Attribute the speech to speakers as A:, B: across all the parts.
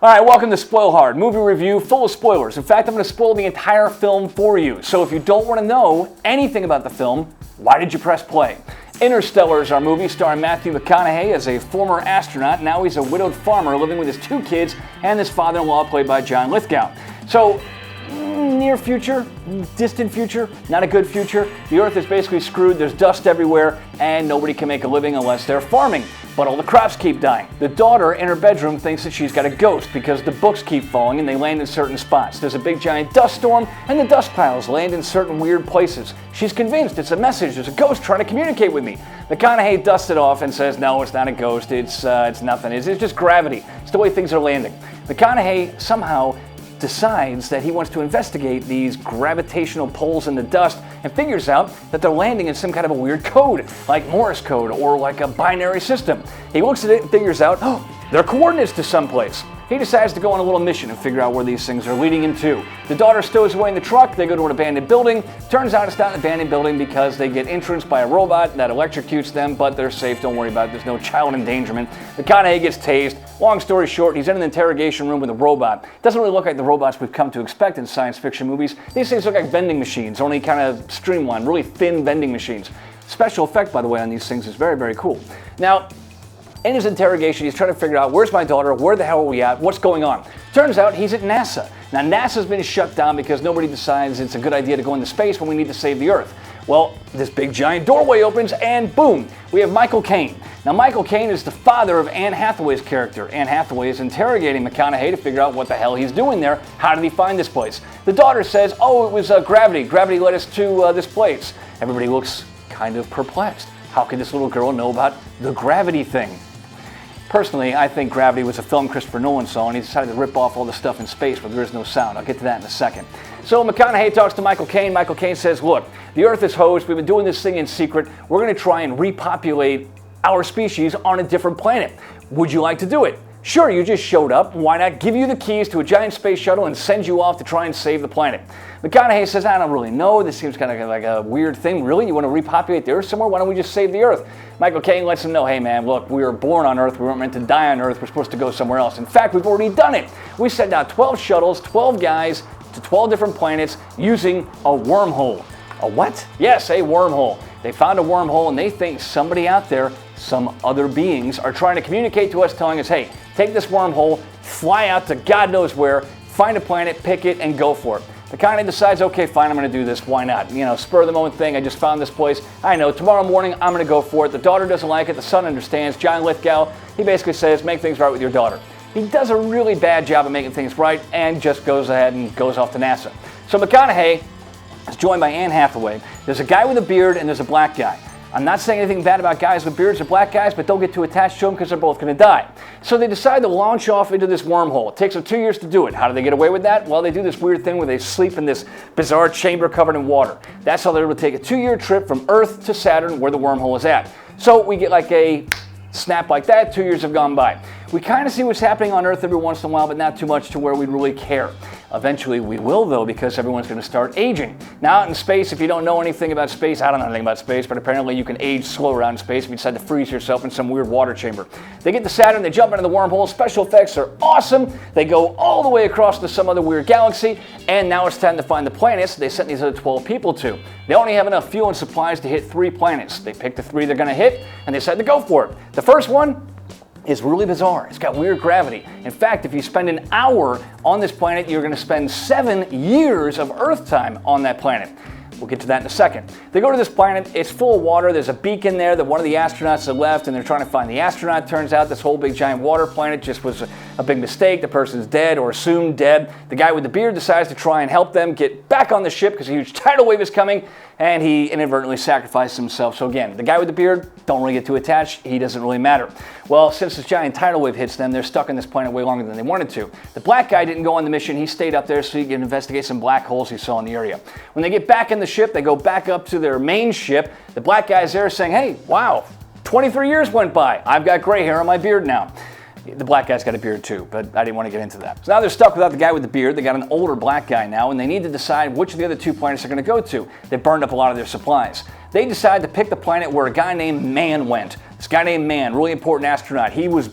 A: All right, welcome to Spoil Hard, movie review full of spoilers. In fact, I'm going to spoil the entire film for you. So if you don't want to know anything about the film, why did you press play? Interstellar is our movie starring Matthew McConaughey as a former astronaut. Now he's a widowed farmer living with his 2 kids and his father-in-law played by John Lithgow. So, near future, distant future, not a good future. The Earth is basically screwed, there's dust everywhere, and nobody can make a living unless they're farming. But all the crops keep dying. The daughter in her bedroom thinks that she's got a ghost because the books keep falling and they land in certain spots. There's a big giant dust storm and the dust piles land in certain weird places. She's convinced it's a message, there's a ghost trying to communicate with me. McConaughey dusts it off and says, no, it's not a ghost, it's nothing, it's just gravity. It's the way things are landing. McConaughey somehow decides that he wants to investigate these gravitational pulls in the dust and figures out that they're landing in some kind of a weird code, like Morse code or like a binary system. He looks at it and figures out, oh, they're coordinates to someplace. He decides to go on a little mission and figure out where these things are leading him to. The daughter stows away in the truck, they go to an abandoned building. Turns out it's not an abandoned building because they get entranced by a robot that electrocutes them, but they're safe, don't worry about it, there's no child endangerment. McConaughey gets tased. Long story short, he's in an interrogation room with a robot. Doesn't really look like the robots we've come to expect in science fiction movies. These things look like vending machines, only kind of streamlined, really thin vending machines. Special effect, by the way, on these things is very, very cool. Now, in his interrogation, he's trying to figure out, where's my daughter, where the hell are we at, what's going on? Turns out he's at NASA. Now NASA's been shut down because nobody decides it's a good idea to go into space when we need to save the Earth. Well, this big giant doorway opens and boom, we have Michael Caine. Now Michael Caine is the father of Anne Hathaway's character. Anne Hathaway is interrogating McConaughey to figure out what the hell he's doing there. How did he find this place? The daughter says, oh, it was gravity. Gravity led us to this place. Everybody looks kind of perplexed. How could this little girl know about the gravity thing? Personally, I think Gravity was a film Christopher Nolan saw and he decided to rip off all the stuff in space where there is no sound. I'll get to that in a second. So McConaughey talks to Michael Caine. Michael Caine says, look, the Earth is hosed. We've been doing this thing in secret. We're going to try and repopulate our species on a different planet. Would you like to do it? Sure, you just showed up. Why not give you the keys to a giant space shuttle and send you off to try and save the planet? McConaughey says, I don't really know. This seems kind of like a weird thing. Really? You want to repopulate the Earth somewhere? Why don't we just save the Earth? Michael Caine lets him know, hey man, look, we were born on Earth. We weren't meant to die on Earth. We're supposed to go somewhere else. In fact, we've already done it. We sent out 12 shuttles, 12 guys to 12 different planets using a wormhole. A what? Yes, a wormhole. They found a wormhole and they think somebody out there, some other beings, are trying to communicate to us telling us, hey, take this wormhole, fly out to God knows where, find a planet, pick it, and go for it. McConaughey decides, okay, fine, I'm going to do this. Why not? You know, spur of the moment thing. I just found this place. I know, tomorrow morning, I'm going to go for it. The daughter doesn't like it. The son understands. John Lithgow, he basically says, make things right with your daughter. He does a really bad job of making things right and just goes ahead and goes off to NASA. So McConaughey is joined by Anne Hathaway. There's a guy with a beard and there's a black guy. I'm not saying anything bad about guys with beards or black guys, but don't get too attached to them because they're both going to die. So they decide to launch off into this wormhole. It takes them 2 years to do it. How do they get away with that? Well, they do this weird thing where they sleep in this bizarre chamber covered in water. That's how they're able to take a 2-year trip from Earth to Saturn where the wormhole is at. So we get like a snap like that. 2 years have gone by. We kind of see what's happening on Earth every once in a while, but not too much to where we really care. Eventually we will, though, because everyone's going to start aging. Now, out in space, if you don't know anything about space, I don't know anything about space, but apparently you can age slow around in space if you decide to freeze yourself in some weird water chamber. They get to Saturn, they jump into the wormhole, special effects are awesome, they go all the way across to some other weird galaxy, and now it's time to find the planets they sent these other 12 people to. They only have enough fuel and supplies to hit 3 planets. They pick the 3 they're going to hit, and they decide to go for it. The first one is really bizarre. It's got weird gravity. In fact, if you spend an hour on this planet, you're going to spend 7 years of Earth time on that planet. We'll get to that in a second. They go to this planet, it's full of water, there's a beacon there that one of the astronauts had left and they're trying to find the astronaut. Turns out this whole big giant water planet just was a big mistake. The person's dead or assumed dead. The guy with the beard decides to try and help them get back on the ship because a huge tidal wave is coming and he inadvertently sacrificed himself. So again, the guy with the beard, don't really get too attached, he doesn't really matter. Well, since this giant tidal wave hits them, they're stuck on this planet way longer than they wanted to. The black guy didn't go on the mission, he stayed up there so he could investigate some black holes he saw in the area. When they get back in the ship, they go back up to their main ship. The black guy's there saying, hey, wow, 23 years went by. I've got gray hair on my beard now. The black guy's got a beard too, but I didn't want to get into that. So now they're stuck without the guy with the beard. They got an older black guy now, and they need to decide which of the other 2 planets they're going to go to. They burned up a lot of their supplies. They decide to pick the planet where a guy named Mann went. This guy named Mann, really important astronaut. He was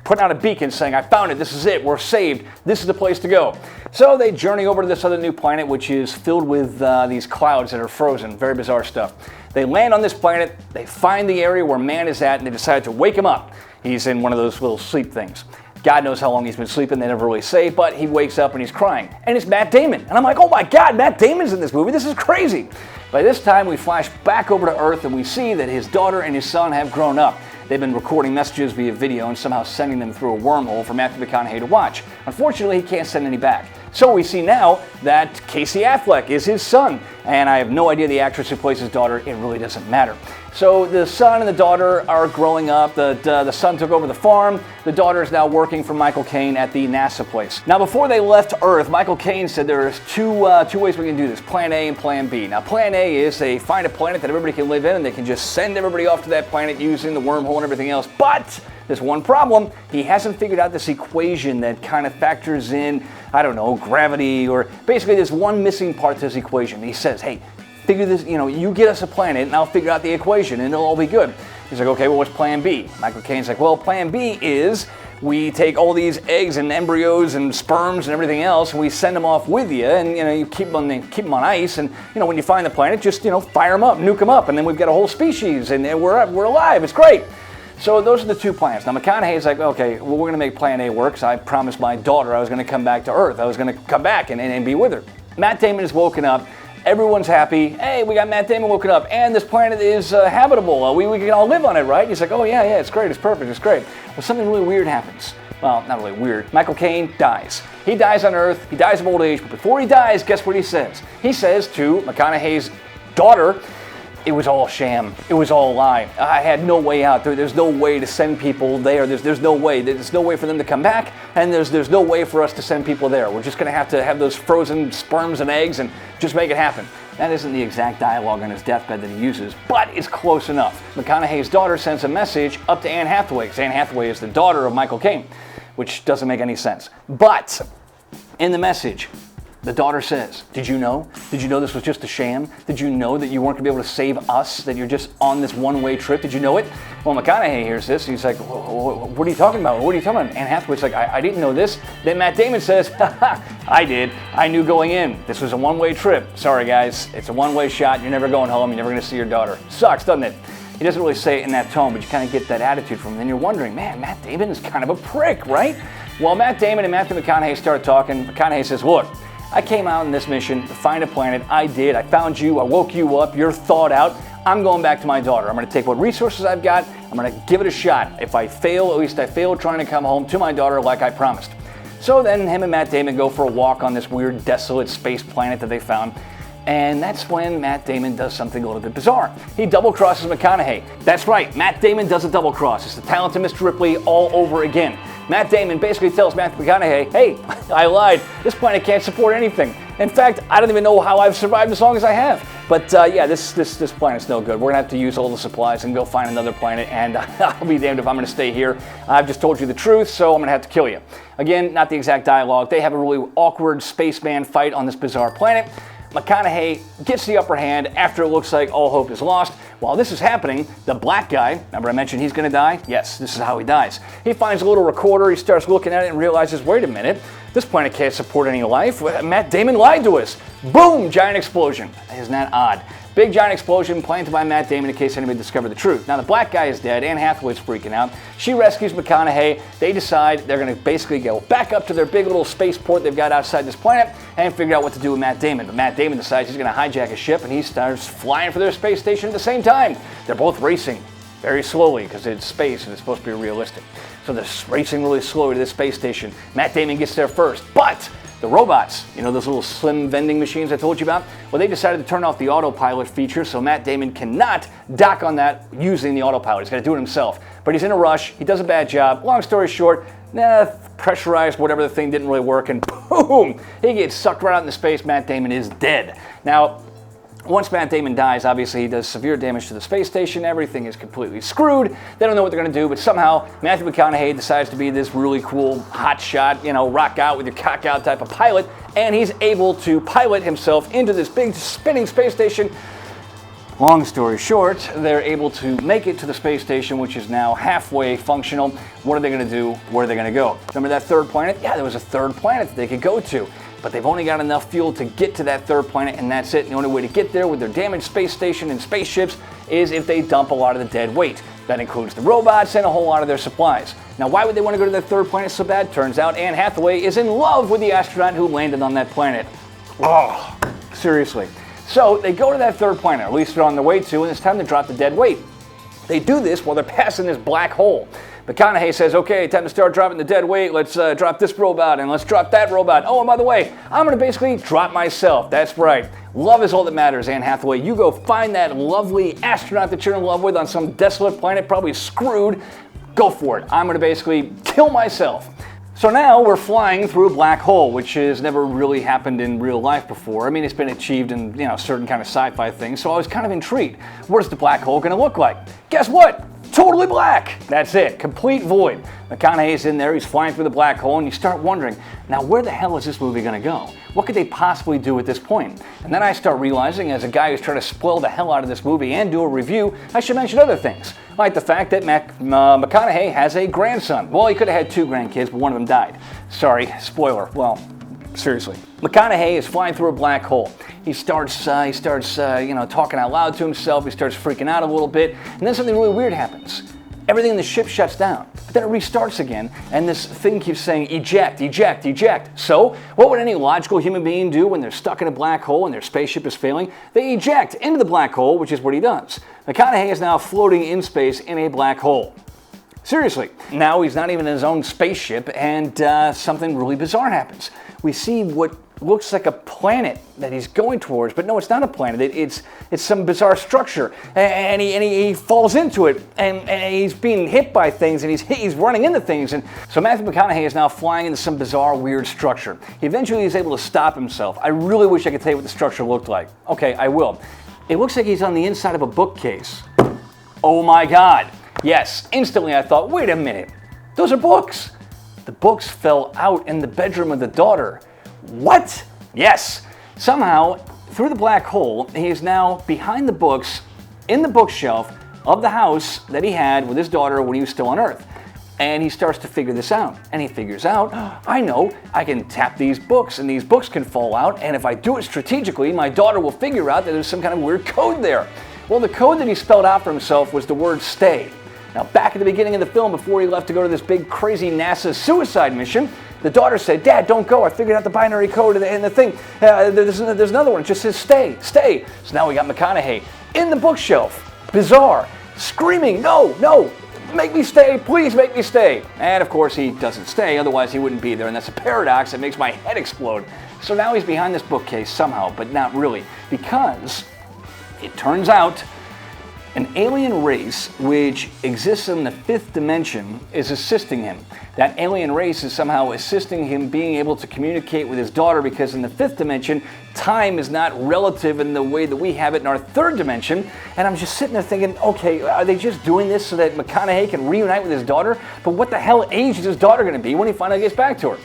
A: putting out a beacon saying, I found it, this is it, we're saved, this is the place to go. So they journey over to this other new planet, which is filled with these clouds that are frozen, very bizarre stuff. They land on this planet, they find the area where Mann is at, and they decide to wake him up. He's in one of those little sleep things. God knows how long he's been sleeping, they never really say, but he wakes up and he's crying. And it's Matt Damon. And I'm like, oh my God, Matt Damon's in this movie, this is crazy. By this time, we flash back over to Earth and we see that his daughter and his son have grown up. They've been recording messages via video and somehow sending them through a wormhole for Matthew McConaughey to watch. Unfortunately, he can't send any back. So we see now that Casey Affleck is his son, and I have no idea the actress who plays his daughter. It really doesn't matter. So the son and the daughter are growing up. The son took over the farm. The daughter is now working for Michael Caine at the NASA place. Now, before they left Earth, Michael Caine said there's two ways we can do this, Plan A and Plan B. Now, Plan A is they find a planet that everybody can live in, and they can just send everybody off to that planet using the wormhole and everything else. But there's one problem. He hasn't figured out this equation that kind of factors in, I don't know, gravity, or basically there's one missing part to this equation. He says, hey, figure this, you get us a planet and I'll figure out the equation and it'll all be good. He's like, okay, well, what's Plan B? Michael Caine's like, well, Plan B is we take all these eggs and embryos and sperms and everything else and we send them off with you, and you keep them on ice, and when you find the planet, just fire them up, nuke them up, and then we've got a whole species and we're alive. It's great. So those are the two plans. Now McConaughey's like, okay, well, we're going to make Plan A work, so I promised my daughter I was going to come back to Earth. I was going to come back and be with her. Matt Damon is woken up. Everyone's happy. Hey, we got Matt Damon woken up, and this planet is habitable. We can all live on it, right? He's like, oh yeah, it's great, it's perfect, it's great. Well, something really weird happens. Well, not really weird. Michael Caine dies. He dies on Earth. He dies of old age, but before he dies, guess what he says? He says to McConaughey's daughter, it was all sham. It was all a lie. I had no way out. There's no way to send people there. There's no way. There's no way for them to come back, and there's no way for us to send people there. We're just going to have those frozen sperms and eggs and just make it happen. That isn't the exact dialogue on his deathbed that he uses, but it's close enough. McConaughey's daughter sends a message up to Anne Hathaway, because Anne Hathaway is the daughter of Michael Caine, which doesn't make any sense. But in the message, the daughter says, did you know? Did you know this was just a sham? Did you know that you weren't going to be able to save us, that you're just on this one-way trip? Did you know it? Well, McConaughey hears this, and he's like, what are you talking about? What are you talking about? Anne Hathaway's like, I didn't know this. Then Matt Damon says, I did. I knew going in. This was a one-way trip. Sorry, guys. It's a one-way shot. You're never going home. You're never going to see your daughter. Sucks, doesn't it? He doesn't really say it in that tone, but you kind of get that attitude from him. Then you're wondering, man, Matt Damon is kind of a prick, right? Well, Matt Damon and Matthew McConaughey start talking. McConaughey says, look, I came out on this mission to find a planet. I did. I found you. I woke you up. You're thawed out. I'm going back to my daughter. I'm going to take what resources I've got. I'm going to give it a shot. If I fail, at least I failed trying to come home to my daughter like I promised. So then him and Matt Damon go for a walk on this weird, desolate space planet that they found. And that's when Matt Damon does something a little bit bizarre. He double-crosses McConaughey. That's right, Matt Damon does a double-cross. It's the talented Mr. Ripley all over again. Matt Damon basically tells Matthew McConaughey, hey, I lied. This planet can't support anything. In fact, I don't even know how I've survived as long as I have. But yeah, this planet's no good. We're gonna have to use all the supplies and go find another planet, and I'll be damned if I'm gonna stay here. I've just told you the truth, so I'm gonna have to kill you. Again, not the exact dialogue. They have a really awkward spaceman fight on this bizarre planet. McConaughey gets the upper hand after it looks like all hope is lost. While this is happening, the black guy, remember I mentioned he's going to die? Yes, this is how he dies. He finds a little recorder, he starts looking at it and realizes, wait a minute, this planet can't support any life. Matt Damon lied to us. Boom, giant explosion. Isn't that odd? Big giant explosion planted by Matt Damon in case anybody discovered the truth. Now the black guy is dead. Anne Hathaway's freaking out. She rescues McConaughey. They decide they're going to basically go back up to their big little spaceport they've got outside this planet and figure out what to do with Matt Damon. But Matt Damon decides he's going to hijack a ship and he starts flying for their space station at the same time. They're both racing very slowly because it's space and it's supposed to be realistic. So they're racing really slowly to this space station. Matt Damon gets there first, but the robots, you know those little slim vending machines I told you about? Well, they decided to turn off the autopilot feature, so Matt Damon cannot dock on that using the autopilot. He's got to do it himself. But he's in a rush. He does a bad job. Long story short, pressurized, whatever the thing didn't really work, and boom! He gets sucked right out into space. Matt Damon is dead. Now, once Matt Damon dies, obviously he does severe damage to the space station. Everything is completely screwed. They don't know what they're going to do, but somehow Matthew McConaughey decides to be this really cool hot shot, rock out with your cock out type of pilot, and he's able to pilot himself into this big spinning space station Long story short, they're able to make it to the space station, which is now halfway functional. What are they going to do? Where are they going to go? Remember that third planet? Yeah, there was a third planet that they could go to. But they've only got enough fuel to get to that third planet, and that's it. And the only way to get there with their damaged space station and spaceships is if they dump a lot of the dead weight. That includes the robots and a whole lot of their supplies. Now, why would they want to go to that third planet so bad? Turns out Anne Hathaway is in love with the astronaut who landed on that planet. Oh, seriously. So they go to that third planet, or at least they're on their way to, and it's time to drop the dead weight. They do this while they're passing this black hole. McConaughey says, okay, time to start dropping the dead weight. Let's drop this robot and let's drop that robot. Oh, and by the way, I'm going to basically drop myself. That's right. Love is all that matters, Anne Hathaway. You go find that lovely astronaut that you're in love with on some desolate planet, probably screwed. Go for it. I'm going to basically kill myself. So now we're flying through a black hole, which has never really happened in real life before. I mean, it's been achieved in, certain kind of sci-fi things, so I was kind of intrigued. What is the black hole going to look like? Guess what? Totally black. That's it. Complete void. McConaughey's in there. He's flying through the black hole, and you start wondering, now where the hell is this movie going to go? What could they possibly do at this point? And then I start realizing, as a guy who's trying to spoil the hell out of this movie and do a review, I should mention other things. Like the fact that McConaughey has a grandson. Well, he could have had 2 grandkids, but one of them died. Sorry, spoiler. Well, seriously. McConaughey is flying through a black hole. He starts talking out loud to himself. He starts freaking out a little bit. And then something really weird happens. Everything in the ship shuts down. But then it restarts again, and this thing keeps saying, eject, eject, eject. So, what would any logical human being do when they're stuck in a black hole and their spaceship is failing? They eject into the black hole, which is what he does. McConaughey is now floating in space in a black hole. Seriously. Now he's not even in his own spaceship, and something really bizarre happens. We see what looks like a planet that he's going towards, but no, it's not a planet. It's some bizarre structure, and he falls into it, and he's being hit by things, and he's running into things, and so Matthew McConaughey is now flying into some bizarre, weird structure. He eventually is able to stop himself. I really wish I could tell you what the structure looked like. Okay, I will. It looks like he's on the inside of a bookcase. Oh my God. Yes, instantly I thought, wait a minute, those are books. The books fell out in the bedroom of the daughter. What? Yes. Somehow, through the black hole, he is now behind the books in the bookshelf of the house that he had with his daughter when he was still on Earth. And he starts to figure this out. And he figures out, I know, I can tap these books and these books can fall out. And if I do it strategically, my daughter will figure out that there's some kind of weird code there. Well, the code that he spelled out for himself was the word stay. Now, back at the beginning of the film, before he left to go to this big, crazy NASA suicide mission, the daughter said, Dad, don't go. I figured out the binary code in the thing. There's another one. It just says stay, stay. So now we got McConaughey in the bookshelf. Bizarre. Screaming, no, no, make me stay. Please make me stay. And, of course, he doesn't stay. Otherwise, he wouldn't be there. And that's a paradox that makes my head explode. So now he's behind this bookcase somehow, but not really. Because it turns out an alien race which exists in the 5th dimension is assisting him. That alien race is somehow assisting him being able to communicate with his daughter because in the 5th dimension, time is not relative in the way that we have it in our 3rd dimension. And I'm just sitting there thinking, okay, are they just doing this so that McConaughey can reunite with his daughter? But what the hell age is his daughter going to be when he finally gets back to her?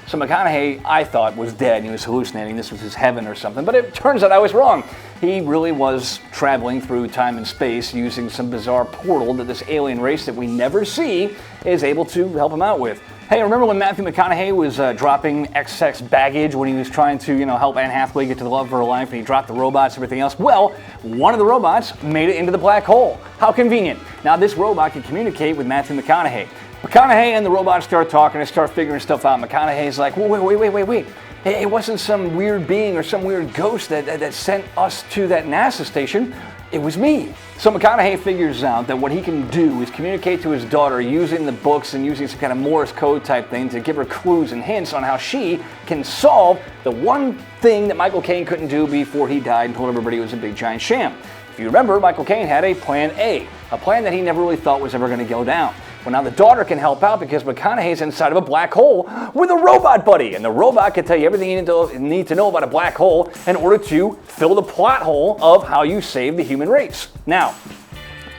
A: So McConaughey, I thought, was dead and he was hallucinating. This was his heaven or something. But it turns out I was wrong. He really was traveling through time and space using some bizarre portal that this alien race that we never see is able to help him out with. Hey, remember when Matthew McConaughey was dropping XX baggage when he was trying to, help Anne Hathaway get to the love of her life and he dropped the robots and everything else? Well, one of the robots made it into the black hole. How convenient. Now this robot can communicate with Matthew McConaughey. McConaughey and the robot start talking and start figuring stuff out. McConaughey's like, wait. It wasn't some weird being or some weird ghost that sent us to that NASA station. It was me. So McConaughey figures out that what he can do is communicate to his daughter using the books and using some kind of Morse code type thing to give her clues and hints on how she can solve the one thing that Michael Caine couldn't do before he died and told everybody it was a big giant sham. If you remember, Michael Caine had a plan A, a plan that he never really thought was ever going to go down. Well, now the daughter can help out because McConaughey's inside of a black hole with a robot buddy. And the robot can tell you everything you need to know about a black hole in order to fill the plot hole of how you save the human race. Now,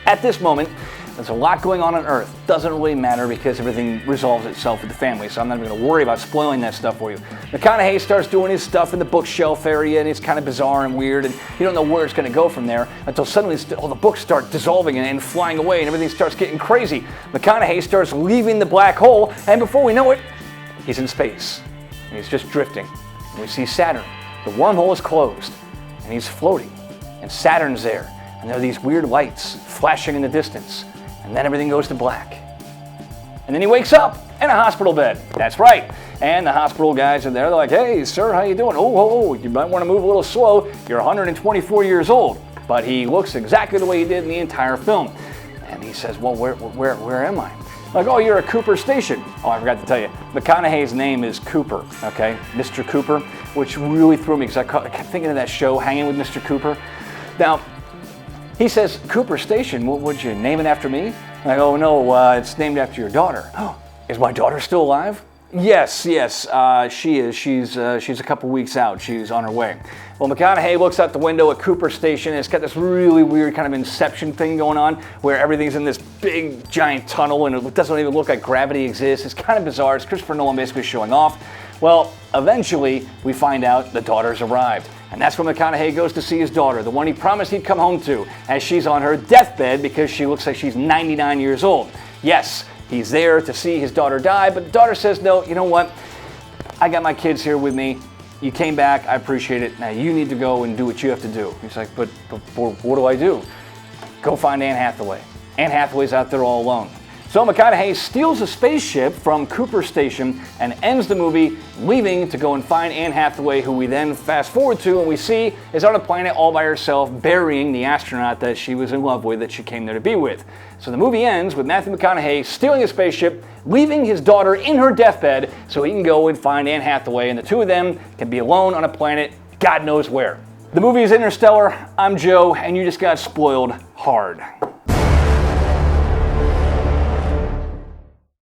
A: at this moment, There's a lot going on Earth. Doesn't really matter because everything resolves itself with the family, so I'm not even going to worry about spoiling that stuff for you. McConaughey starts doing his stuff in the bookshelf area, and it's kind of bizarre and weird, and you don't know where it's going to go from there until suddenly all the books start dissolving and flying away, and everything starts getting crazy. McConaughey starts leaving the black hole, and before we know it, he's in space. And he's just drifting. And we see Saturn. The wormhole is closed, and he's floating, and Saturn's there, and there are these weird lights flashing in the distance. And then everything goes to black. And then he wakes up in a hospital bed. That's right. And the hospital guys are there. They're like, hey, sir, how you doing? Oh, you might want to move a little slow. You're 124 years old. But he looks exactly the way he did in the entire film. And he says, well, where am I? Like, oh, you're at Cooper Station. Oh, I forgot to tell you. McConaughey's name is Cooper, okay? Mr. Cooper, which really threw me because I kept thinking of that show, Hanging with Mr. Cooper. Now, he says, Cooper Station, would you name it after me? And I go, no, it's named after your daughter. Oh, is my daughter still alive? Yes, she is. She's a couple weeks out. She's on her way. Well, McConaughey looks out the window at Cooper Station, and it's got this really weird kind of Inception thing going on where everything's in this big, giant tunnel, and it doesn't even look like gravity exists. It's kind of bizarre. It's Christopher Nolan basically showing off. Well, eventually, we find out the daughter's arrived. And that's when McConaughey goes to see his daughter, the one he promised he'd come home to, as she's on her deathbed because she looks like she's 99 years old. Yes, he's there to see his daughter die, but the daughter says, no, you know what? I got my kids here with me. You came back. I appreciate it. Now you need to go and do what you have to do. He's like, but what do I do? Go find Anne Hathaway. Anne Hathaway's out there all alone. So McConaughey steals a spaceship from Cooper Station and ends the movie leaving to go and find Anne Hathaway, who we then fast forward to and we see is on a planet all by herself burying the astronaut that she was in love with, that she came there to be with. So the movie ends with Matthew McConaughey stealing a spaceship, leaving his daughter in her deathbed so he can go and find Anne Hathaway, and the two of them can be alone on a planet God knows where. The movie is Interstellar. I'm Joe, and you just got spoiled hard.